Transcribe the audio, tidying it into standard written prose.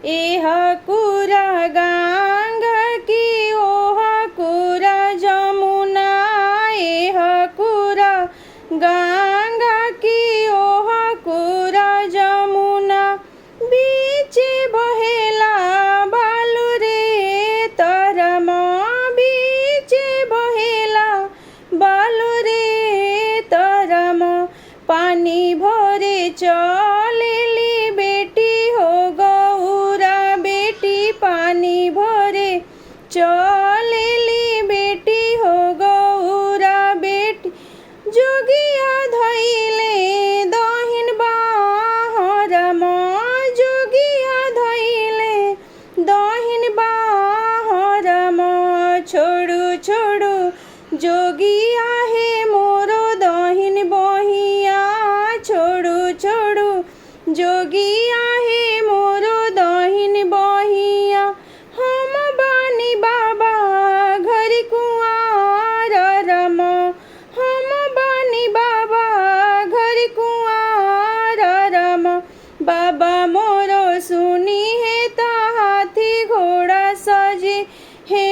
एह कुरा गंगा की ओह कुरा जमुना, एह कुरा गंगा की ओह कुरा जमुना, बीचे बहेला बालू रे तरमा, बीचे बहेला बालू रे तरमा, पानी भरे चलेली बेटी हो गौरा बेटी, पानी भरे चलेली बेटी हो गौरा बेटी, जोगिया धैले दहिन बाहरमा, जोगिया धैले दहिन बाहरमा, छोड़ू छोड़ू जोगिया हे मोरो दहिन बहिया, छोड़ू छोड़ू जोगिया हे मोरो दहिन बहिया, हम बानी बाबा घर कुआर रम, हम बानी बाबा घर कुआर रम, बाबा मोरो सुनी है ता हाथी घोड़ा सजे, हे